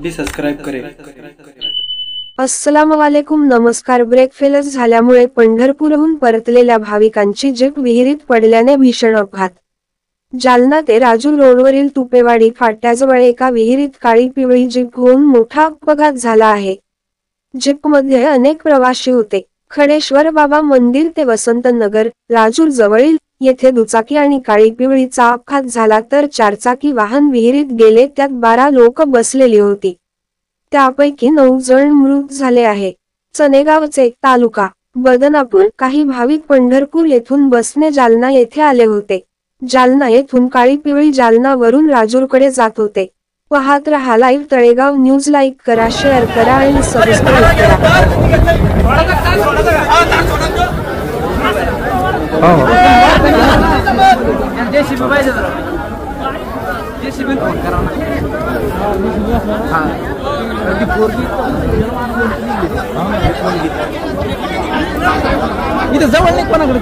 भी सब्सक्राइब करें। अस्सलाम वालेकुम नमस्कार। ब्रेक फेल झाल्यामुळे पंढरपूरहून परतलेल्या भाविकांची जीप विहिरीत पडल्याने भीषण अपघात। जालना ते राजूर रोडवरील तुपेवाडी फाट्याजवळ एका विहिरीत काळी पिवळी जीप होऊन मोठा अपघात झाला आहे। जीपमध्ये अनेक प्रवासी होते। खडेश्वर बाबा मंदिर ते वसंतनगर राजूर जवळील येथे दुचाकी आणि काळी पिवळीचा अपघात झाला तर चारचाकी वाहन विहिरीत गेले, त्यात 12 लोक बसलेली होती। त्यापैकी 9 जण मृत झाले आहे। चनेगावचे तालुका बदनापूर काही भाविक पंढरपूर येथून बसने जालना येथे आले होते। जालना येथून काळी पिवळी जालना वरून राजूरकडे जात होते। पाहत रहा लाईव्ह तळेगाव न्यूज। लाईक करा, शेअर करा आणि सबस्क्राईब करा। इथं जवळ नाही कोणाकडे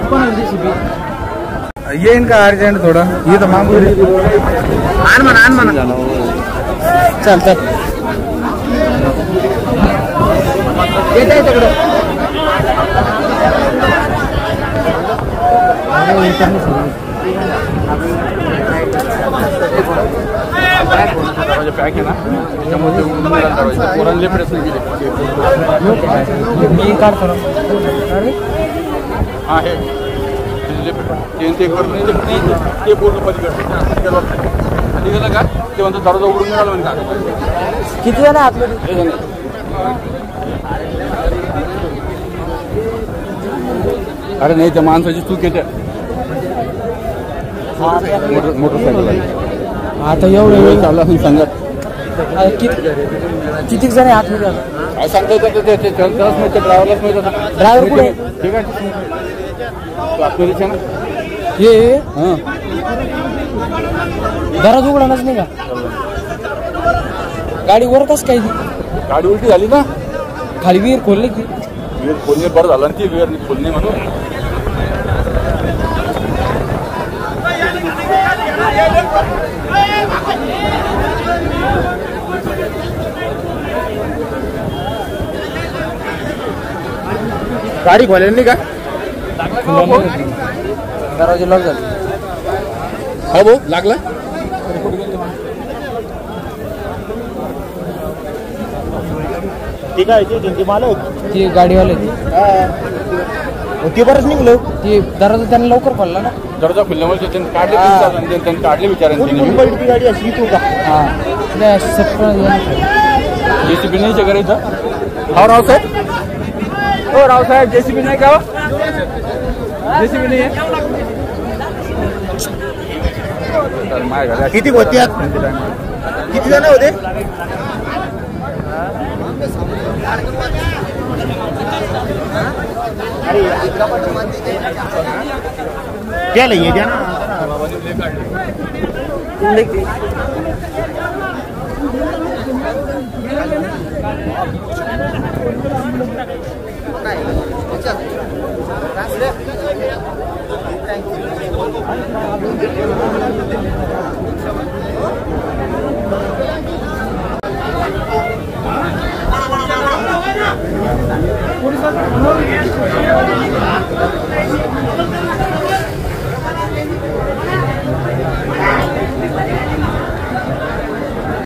येईन का अर्जंट थोडं इथं मागू आण म्हणा चल चल येत आहे तिकडं पॅक आहे ना त्याच्यामध्ये पोरांले प्रश्न मी काढतो ना हा हे ते पूर्ण पलीकडे खाली गेलं का ते म्हणतो दरवाजा उघडून मिळाला म्हणजे का किती जण आतमध्ये अरे नाही त्या माणसाची चूक येते मोटरसायकल आता एवढं वेळ चालला सांगत किती जण आतमध्ये सांगता येतं त्यालाच माहिती ड्रायव्हरलाच माहिती होता ड्रायव्हर कुठे ठीक आहे आतमध्येच ना ये दरवाजा उघडणारच नाही का गाडी वर कस काय गाडी उलटी झाली ना खाली विहीर खोलली की विहीर खोलणे बरं झालं ना ती विहीर खोलणे म्हणून गाडी खोलेल नाही का दरवाजे लॉक झाले हा भाऊ लागला ठीक आहे ते मालक ते गाडीवाले ते बरंच निघलो ते दरवाजा त्यांनी लवकर खोलला ना दरवाजा खुलल्यामुळे त्यांनी काढले विचारांची गाडी अशी तू का हा जेसीबी नाही का इथं हा रावसाहेब हो रावसाहेब जेसीबी नाही का जेसीबी नाही किती होते किती जण होते त्याला ये द्या ना